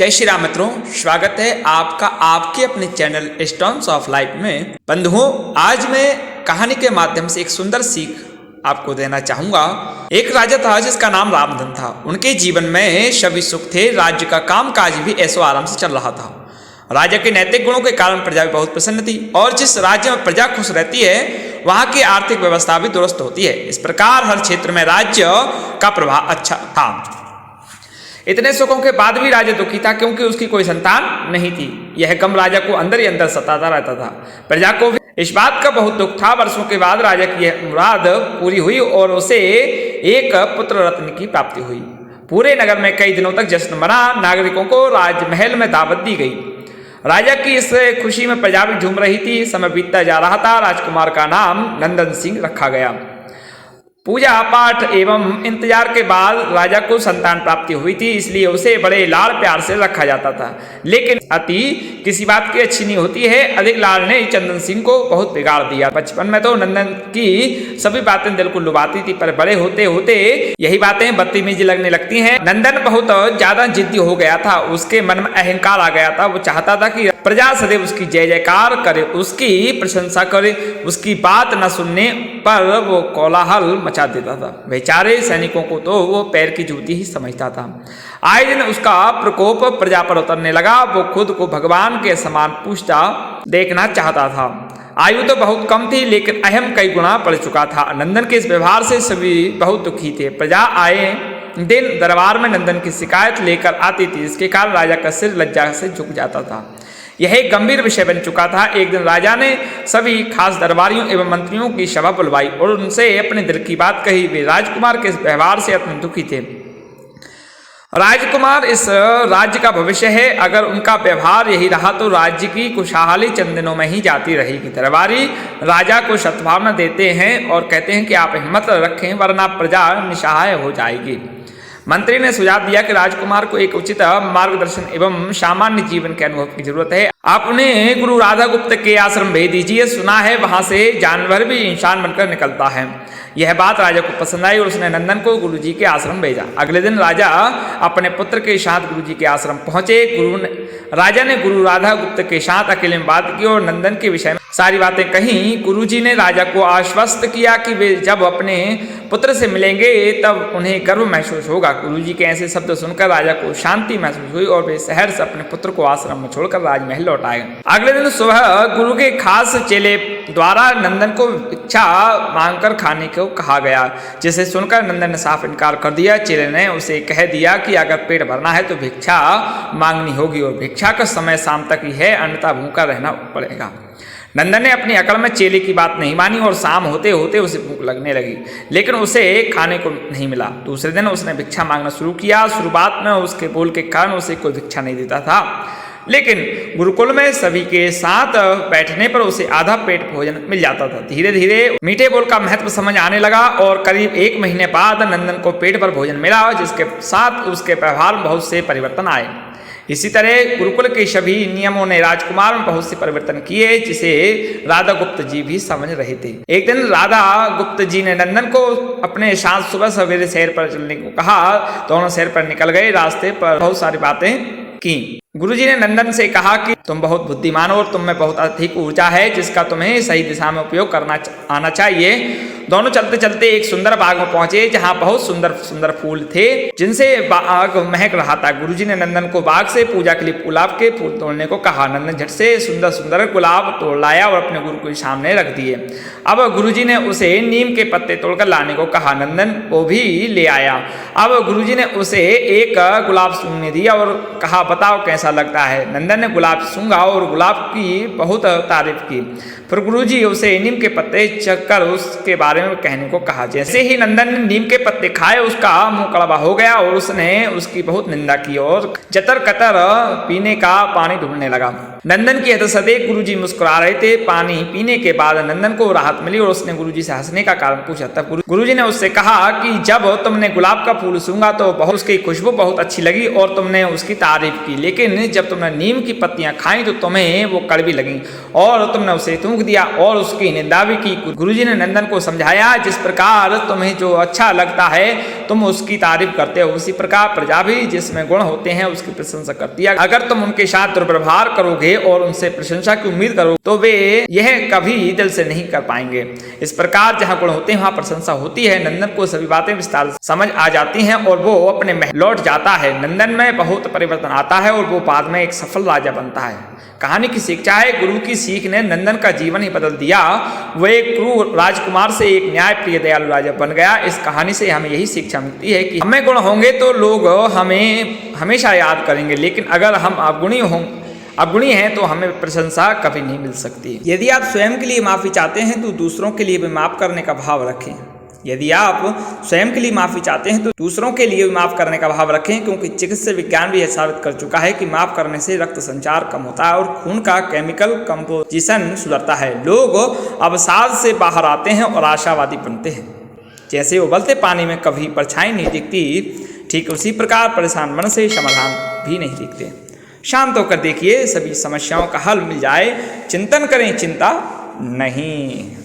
जय श्री राम मित्रों, स्वागत है आपका आपके अपने चैनल स्टोन्स ऑफ लाइफ में। बंधुओं, आज मैं कहानी के माध्यम से एक सुंदर सीख आपको देना चाहूंगा। एक राजा था जिसका नाम रामधन था। उनके जीवन में सभी सुख थे, राज्य का कामकाज भी ऐसो आराम से चल रहा था। राजा के नैतिक गुणों के कारण प्रजा भी बहुत प्रसन्न थी और जिस राज्य में प्रजा खुश रहती है वहां की आर्थिक व्यवस्था भी दुरुस्त होती है। इस प्रकार हर क्षेत्र में राज्य का प्रभाव अच्छा था। इतने सुखों के बाद भी राजा दुखी था क्योंकि उसकी कोई संतान नहीं थी। यह गम राजा को अंदर ही अंदर सताता रहता था। प्रजा को भी इस बात का बहुत दुख था। वर्षों के बाद राजा की यह मुराद पूरी हुई और उसे एक पुत्र रत्न की प्राप्ति हुई। पूरे नगर में कई दिनों तक जश्न मना। नागरिकों को राजमहल में दावत दी गई। राजा की इस खुशी में प्रजा भी झूम रही थी। समय बीतता जा रहा था। राजकुमार का नाम नंदन सिंह रखा गया। पूजा पाठ एवं इंतजार के बाद राजा को संतान प्राप्ति हुई थी, इसलिए उसे बड़े लाड़ प्यार से रखा जाता था। लेकिन अति किसी बात की अच्छी नहीं होती है। अधिक लाड़ ने चंदन सिंह को बहुत बिगाड़ दिया। बचपन में तो नंदन की सभी बातें दिल को लुभाती थी, पर बड़े होते होते यही बातें बदतमीजी लगने लगती हैं। नंदन बहुत ज्यादा जिद्दी हो गया था। उसके मन में अहंकार आ गया था। वो चाहता था कि प्रजा सदैव उसकी जय जयकार करे, उसकी प्रशंसा करे। उसकी बात न सुनने पर वो कोलाहल मचा देता था। बेचारे सैनिकों को तो वो पैर की जूती ही समझता था। आए दिन उसका प्रकोप प्रजा पर उतरने लगा। वो खुद को भगवान के समान पूछता देखना चाहता था। आयु तो बहुत कम थी लेकिन अहम कई गुना बढ़ चुका था। नंदन के इस व्यवहार से सभी बहुत दुखी थे। प्रजा आए दिन दरबार में नंदन की शिकायत लेकर आती थी। इसके कारण राजा का सिर लज्जा से झुक जाता था। यह एक गंभीर विषय बन चुका था। एक दिन राजा ने सभी खास दरबारियों एवं मंत्रियों की सभा बुलवाई और उनसे अपने दिल की बात कही। वे राजकुमार के इस व्यवहार से अत्यंत दुखी थे। राजकुमार इस राज्य का भविष्य है। अगर उनका व्यवहार यही रहा तो राज्य की खुशहाली चंद दिनों में ही जाती रहेगी। दरबारी राजा को सद्भावना देते हैं और कहते हैं कि आप हिम्मत रखें वरना प्रजा निसहाय हो जाएगी। मंत्री ने सुझाव दिया कि राजकुमार को एक उचित मार्गदर्शन एवं सामान्य जीवन के अनुभव की जरूरत है। आप उन्हें गुरु राधा गुप्त के आश्रम भेज दीजिए। सुना है वहां से जानवर भी इंसान बनकर निकलता है। यह बात राजा को पसंद आई और उसने नंदन को गुरुजी के आश्रम भेजा। अगले दिन राजा अपने पुत्र के साथ गुरुजी के आश्रम पहुंचे। राजा ने गुरु राधा गुप्त के साथ अकेले में बात की और नंदन के विषय में सारी बातें कही। गुरुजी ने राजा को आश्वस्त किया कि वे जब अपने पुत्र से मिलेंगे तब उन्हें गर्व महसूस होगा। गुरुजी के ऐसे शब्द सुनकर राजा को शांति महसूस हुई और वे शहर से अपने पुत्र को आश्रम में छोड़कर राजमहल लौट आए। अगले दिन सुबह गुरु के खास चेले द्वारा नंदन को भिक्षा मांगकर खाने को कहा गया, जिसे सुनकर नंदन ने साफ इनकार कर दिया। चेले ने उसे कह दिया कि अगर पेट भरना है तो भिक्षा मांगनी होगी और भिक्षा का समय शाम तक ही है, अन्यथा भूखा रहना पड़ेगा। नंदन ने अपनी अकल में चेले की बात नहीं मानी और शाम होते होते उसे भूख लगने लगी, लेकिन उसे खाने को नहीं मिला। दूसरे दिन उसने भिक्षा मांगना शुरू किया। शुरुआत में उसके बोल के कारण उसे कोई भिक्षा नहीं देता था, लेकिन गुरुकुल में सभी के साथ बैठने पर उसे आधा पेट भोजन मिल जाता था। धीरे धीरे मीठे बोल का महत्व समझ आने लगा और करीब 1 महीने बाद नंदन को पेट भर भोजन मिला, जिसके साथ उसके व्यवहार में बहुत से परिवर्तन आए। इसी तरह गुरुकुल के सभी नियमों ने राजकुमार में बहुत से परिवर्तन किए, जिसे राधा गुप्त जी भी समझ रहे थे। एक दिन राधा गुप्त जी ने नंदन को अपने साथ सुबह सवेरे शहर पर चलने को कहा। दोनों शहर पर निकल गए। रास्ते पर बहुत सारी बातें की। गुरुजी ने नंदन से कहा कि तुम बहुत बुद्धिमान हो और तुम में बहुत अधिक ऊर्जा है, जिसका तुम्हें सही दिशा में उपयोग करना आना चाहिए। दोनों चलते चलते एक सुंदर बाग में पहुंचे, जहां बहुत सुंदर सुंदर फूल थे, जिनसे बाग महक रहा था। गुरुजी ने नंदन को बाग से पूजा के लिए गुलाब के फूल तोड़ने को कहा। नंदन झट से सुंदर सुंदर गुलाब तोड़ लाया और अपने गुरु के सामने रख दिए। अब गुरुजी ने उसे नीम के पत्ते तोड़कर लाने को कहा। नंदन वो भी ले आया। अब गुरुजी ने उसे एक गुलाब सूंघने दिया और कहा, बताओ कैसा लगता है। नंदन ने गुलाब सूंघा और गुलाब की बहुत तारीफ की। फिर गुरुजी उसे नीम के पत्ते चखकर उसके बारे में कहने को कहा। जैसे ही नंदन ने नीम के पत्ते खाए उसका मुंह कड़वा हो गया और उसने उसकी बहुत निंदा की और जतर कतर पीने का पानी ढूंढने लगा। नंदन की हद से देख गुरुजी मुस्कुरा रहे थे। पानी पीने के बाद नंदन को राहत मिली और उसने गुरुजी से हंसने का कारण पूछा। तब गुरुजी ने उससे कहा कि जब तुमने गुलाब का फूल सूंघा तो बहुत उसकी खुशबू बहुत अच्छी लगी और तुमने उसकी तारीफ की, लेकिन जब तुमने नीम की पत्तियां खाई तो तुम्हें वो कड़वी लगी और तुमने उसे थूक दिया और उसकी निंदा भी की। गुरुजी ने नंदन को समझाया, जिस प्रकार तुम्हें जो अच्छा लगता है तुम उसकी तारीफ करते हो, उसी प्रकार प्रजा भी जिसमें गुण होते हैं उसकी प्रशंसा करती है। अगर तुम उनके साथ दुर्व्यवहार करोगे और उनसे प्रशंसा की उम्मीद करो तो वे यह कभी दिल से नहीं कर पाएंगे। इस प्रकार जहाँ गुण होते हैं वहाँ प्रशंसा होती है। नंदन को सभी बातें विस्तार से समझ आ जाती हैं और वो अपने महल लौट जाता है। नंदन में बहुत परिवर्तन आता है और वो बाद में एक सफल राजा बनता है। कहानी की शिक्षा है, गुरु की सीख ने नंदन का जीवन ही बदल दिया। वह एक क्रूर राजकुमार से एक न्याय प्रिय दयालु राजा बन गया। इस कहानी से हमें यही शिक्षा मिलती है कि हमें गुण होंगे तो लोग हमें हमेशा याद करेंगे, लेकिन अगर हम अवगुणी हैं तो हमें प्रशंसा कभी नहीं मिल सकती। यदि आप स्वयं के लिए माफ़ी चाहते हैं तो दूसरों के लिए भी माफ़ करने का भाव रखें। यदि आप स्वयं के लिए माफ़ी चाहते हैं तो दूसरों के लिए भी माफ़ करने का भाव रखें, क्योंकि चिकित्सा विज्ञान भी यह साबित कर चुका है कि माफ़ करने से रक्त संचार कम होता है और खून का केमिकल कंपोजिशन सुधरता है। लोग अवसाद से बाहर आते हैं और आशावादी बनते हैं। जैसे उबलते पानी में कभी परछाई नहीं दिखती, ठीक उसी प्रकार परेशान मन से समाधान भी नहीं दिखते। शांत होकर देखिए, सभी समस्याओं का हल मिल जाए। चिंतन करें, चिंता नहीं।